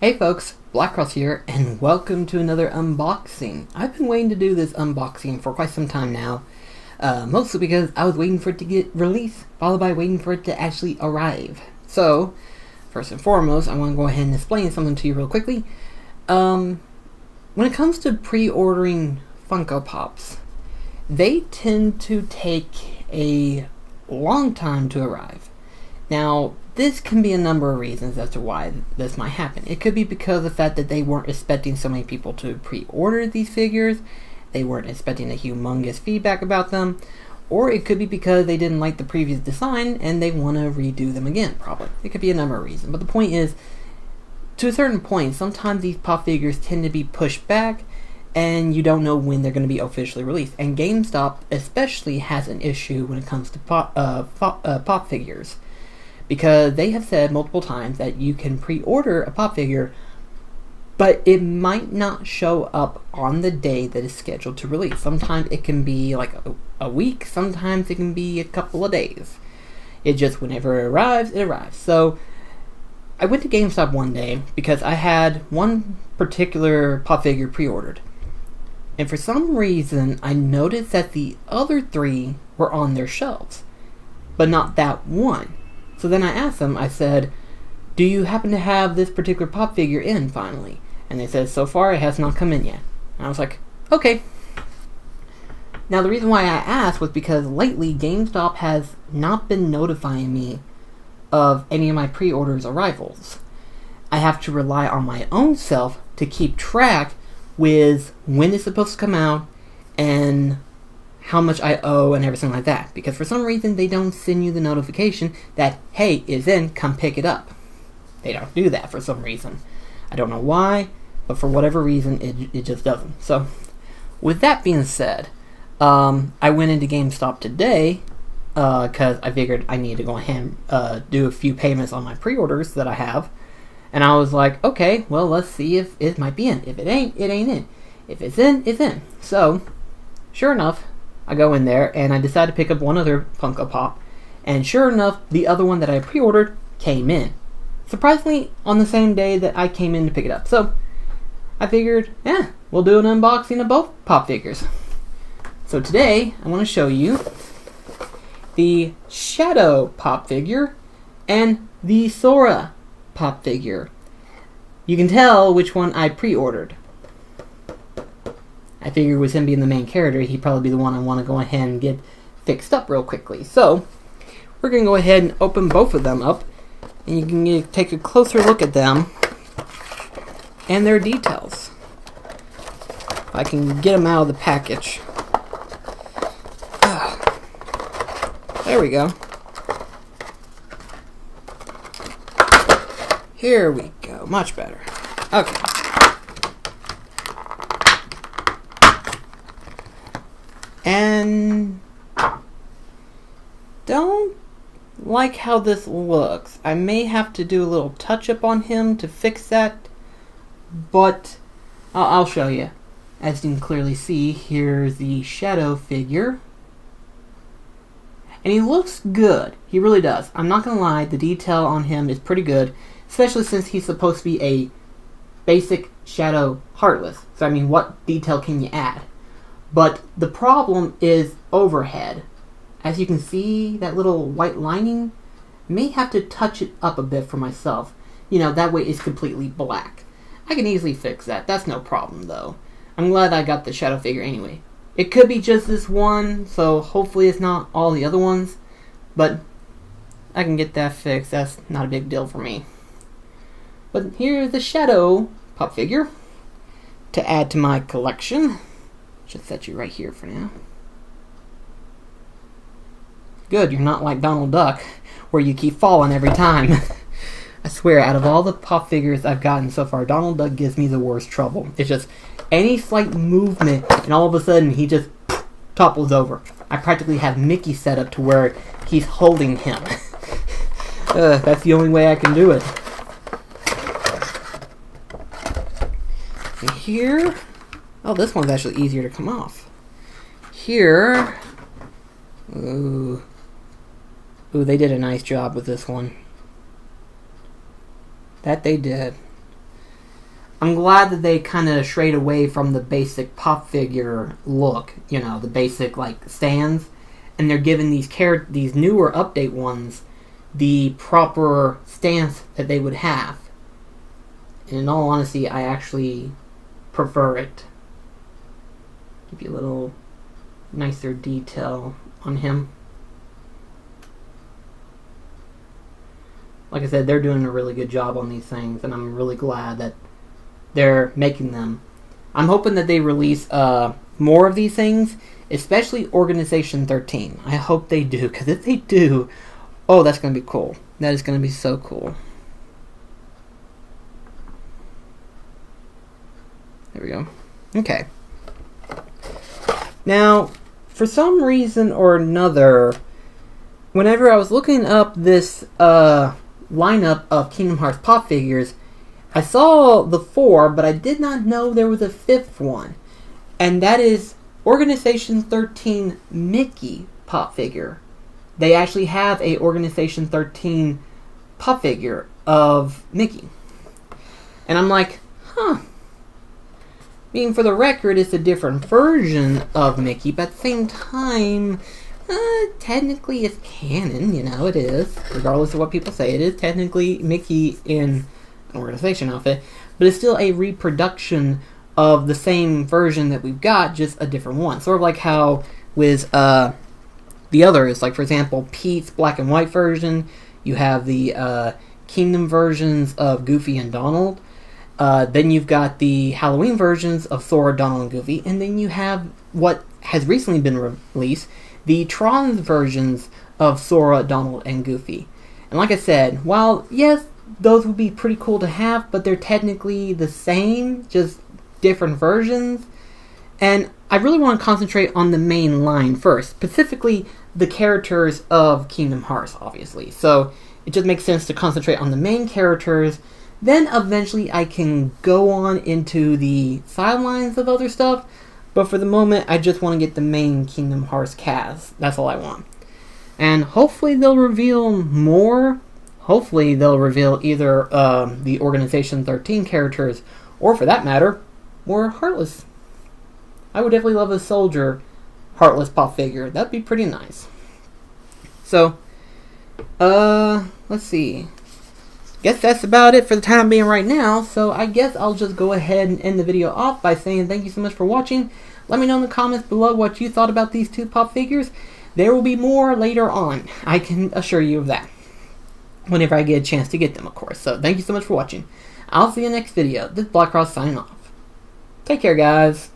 Hey folks, BlackCross here, and welcome to another unboxing. I've been waiting to do this unboxing for quite some time now, mostly because I was waiting for it to get released, followed by waiting for it to actually arrive. So, first and foremost, I want to go ahead and explain something to you real quickly. When it comes to pre-ordering Funko Pops, they tend to take a long time to arrive. Now, this can be a number of reasons as to why this might happen. It could be because of the fact that they weren't expecting so many people to pre-order these figures, they weren't expecting a humongous feedback about them, or it could be because they didn't like the previous design and they want to redo them again, probably. It could be a number of reasons, but the point is, to a certain point, sometimes these pop figures tend to be pushed back and you don't know when they're going to be officially released. And GameStop especially has an issue when it comes to pop figures, because they have said multiple times that you can pre-order a pop figure, but it might not show up on the day that is scheduled to release. Sometimes it can be like a week, sometimes it can be a couple of days. It just, whenever it arrives. So, I went to GameStop one day because I had one particular pop figure pre-ordered. And for some reason, I noticed that the other three were on their shelves, but not that one. So then I asked them, I said, do you happen to have this particular pop figure in finally? And they said, so far it has not come in yet. And I was like, okay. Now the reason why I asked was because lately GameStop has not been notifying me of any of my pre-orders arrivals. I have to rely on my own self to keep track with when it's supposed to come out and how much I owe and everything like that, because for some reason they don't send you the notification that, hey, it's in, come pick it up. They don't do that for some reason. I don't know why, but for whatever reason it just doesn't. So with that being said, I went into GameStop today because I figured I need to go ahead and do a few payments on my pre-orders that I have, and I was like, okay, well, let's see if it might be in. If it ain't, it ain't in. If it's in, it's in. So sure enough, I go in there and I decide to pick up one other Funko Pop, and sure enough, the other one that I pre-ordered came in. Surprisingly, on the same day that I came in to pick it up. So I figured, we'll do an unboxing of both pop figures. So today, I want to show you the Shadow pop figure and the Sora pop figure. You can tell which one I pre-ordered. I figured with him being the main character, he'd probably be the one I want to go ahead and get fixed up real quickly. So, we're going to go ahead and open both of them up, and you can take a closer look at them and their details. If I can get them out of the package. There we go. Here we go. Much better. Okay. And don't like how this looks. I may have to do a little touch-up on him to fix that, but I'll show you. As you can clearly see, here's the Shadow figure. And he looks good. He really does. I'm not gonna lie, the detail on him is pretty good, especially since he's supposed to be a basic Shadow Heartless. So I mean, what detail can you add? But the problem is overhead. As you can see, that little white lining, may have to touch it up a bit for myself. You know, that way it's completely black. I can easily fix that. That's no problem, though. I'm glad I got the Shadow figure anyway. It could be just this one, so hopefully it's not all the other ones. But I can get that fixed. That's not a big deal for me. But here's the Shadow pop figure to add to my collection. Just set you right here for now. Good, you're not like Donald Duck, where you keep falling every time. I swear, out of all the pop figures I've gotten so far, Donald Duck gives me the worst trouble. It's just any slight movement, and all of a sudden he just topples over. I practically have Mickey set up to where he's holding him. That's the only way I can do it. And here... oh, this one's actually easier to come off. Here... Ooh, they did a nice job with this one. That they did. I'm glad that they kind of strayed away from the basic pop figure look, you know, the basic like stands, and they're giving these newer update ones the proper stance that they would have. And in all honesty, I actually prefer it. Give you a little nicer detail on him. Like I said, they're doing a really good job on these things, and I'm really glad that they're making them. I'm hoping that they release more of these things, especially Organization 13. I hope they do, because if they do, oh, that's going to be cool. That is going to be so cool. There we go. Okay. Now, for some reason or another, whenever I was looking up this lineup of Kingdom Hearts pop figures, I saw the 4, but I did not know there was a 5th one. And that is Organization 13 Mickey pop figure. They actually have a Organization 13 pop figure of Mickey. And I'm like, huh. Being for the record, it's a different version of Mickey, but at the same time, technically it's canon, you know, it is. Regardless of what people say, it is technically Mickey in an organization outfit, but it's still a reproduction of the same version that we've got, just a different one. Sort of like how with the others, like for example, Pete's black and white version, you have the Kingdom versions of Goofy and Donald, then you've got the Halloween versions of Sora, Donald, and Goofy, and then you have what has recently been released, the Tron versions of Sora, Donald, and Goofy. And like I said, while, yes, those would be pretty cool to have, but they're technically the same, just different versions. And I really want to concentrate on the main line first, specifically the characters of Kingdom Hearts, obviously. So it just makes sense to concentrate on the main characters. Then eventually I can go on into the sidelines of other stuff. But for the moment, I just want to get the main Kingdom Hearts cast. That's all I want. And hopefully they'll reveal more. Hopefully they'll reveal either the Organization 13 characters, or for that matter, more Heartless. I would definitely love a Soldier Heartless pop figure. That'd be pretty nice. So, let's see. Guess that's about it for the time being right now, so I guess I'll just go ahead and end the video off by saying thank you so much for watching. Let me know in the comments below what you thought about these two pop figures. There will be more later on, I can assure you of that. Whenever I get a chance to get them, of course. So thank you so much for watching. I'll see you in the next video. This is BlackCross signing off. Take care, guys.